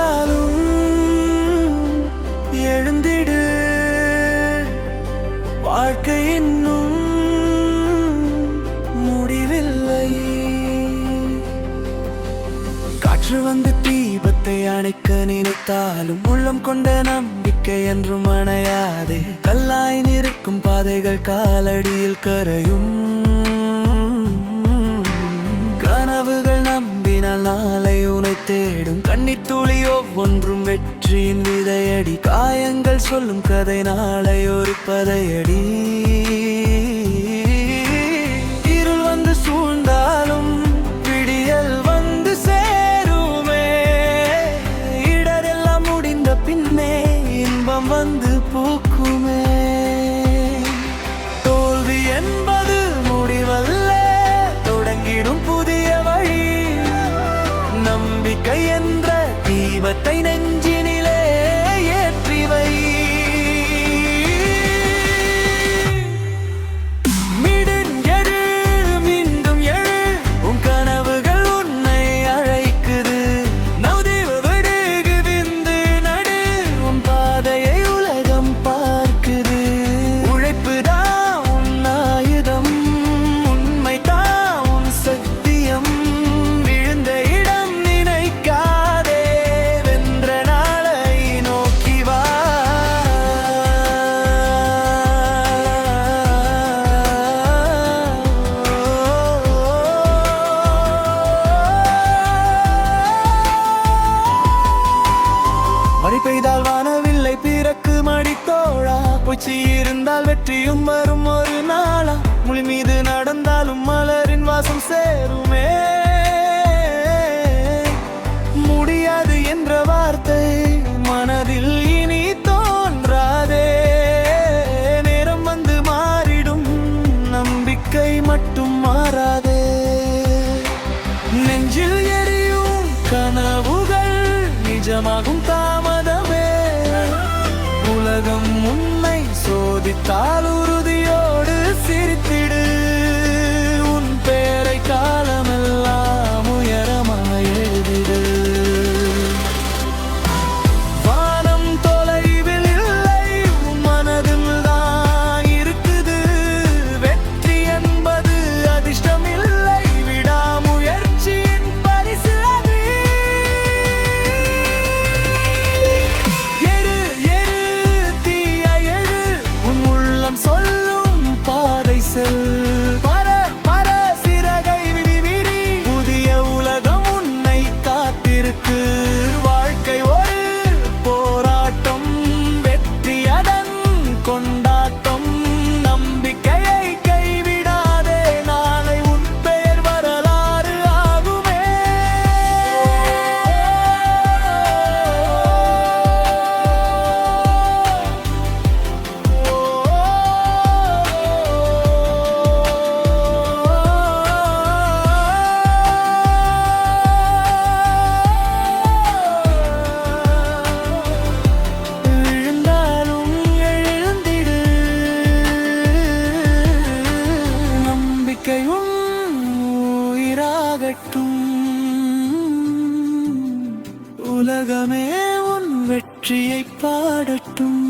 விழுந்தாலும் எழுந்திடு, வாழ்க்கை இன்னும் முடிவில்லை. காற்று வந்து தீபத்தை அணைக்க நினைத்தாலும் உள்ளம் கொண்ட நம்பிக்கை என்றும் அணையாதே. கல்லாய் நிற்கும் பாதைகள் காலடியில் கரையும். கனவுகள் நம்பினால் நாளை உனை தேடும். கண்ணீர் துளி ஒவ்வொன்றும் வெற்றியின் விதையடி. காயங்கள் சொல்லும் கதை நாளை ஒரு பதையடி. இருள் வந்து சூழ்ந்தாலும் விடியல் வந்து சேருமே. இடரெல்லாம் முடிந்த பின்னே இன்பம் வந்து பூக்குமே. தோல்வி என்பது முடிவல்ல, தொடங்கிடும் புதிய வழி. நம்பிக்கை என்ற தீபத்தை நெஞ்சினிலே ஏற்றி வை. மீண்டும் மீண்டும் எழு, உன் கனவுகள் உன்னை அழைக்குது. நவதீவு விடுகு விந்து நடு, உன் பாதையை உலகம் பார்க்குது. உழைப்பு தான் உன் ஆயுதம், உண்மை தான் உன் சத்தியம். விழுந்த இடம் நினைக்காதே, வென்ற நாளை நோக்கி வா. மழை பெய்தால் வானவில்லை பிறக்கும் அடித்தோழா. பூச்சி இருந்தால் வெற்றியும் வரும் ஒரு நாளா. மொழி மீது நடந்தாலும் மலரின் வாசம் சேருமே. முடியாது என்ற வார்த்தை மனதில் இனி தோன்றாதே. நேரம் வந்து மாறிடும், நம்பிக்கை மட்டும் மாறாதே. நெஞ்சில் எரியும் கனவுகள் நிஜமாகும் தாமதமே. உலகம் உன்னை சோதித்தால் உறுதியோடு சிரித்திடு. உன் பேரை காலமெல்லாம் உயரமாய் எழுதிடு. வானம் தொலைவில் இல்லை, உன் மனதில் தான் இருக்குது. வெற்றி என்பது அதிர்ஷ்டம் இல்லை, விடாமுயற்சியின் பரிசு அது. எரு எரு தீய எழு, உன் உள்ளம் சொல்லும் பாதை செல். பர பர சிறகை விரி விரி, புதிய உலகம் உன்னை காத்திருக்கு. வாழ்க்கை ஒரு போராட்டம், வெற்றி அதன் கொண்டாட்டம். நம்பிக்கையை கைவிடாதே, நாளை உன் பெயர் வரலாறு ஆகுமே. விழுந்தாலும் எழுந்திடு, நம்பிக்கை உன் உயிராகட்டும். உலகமே உன் வெற்றியை பாடட்டும்.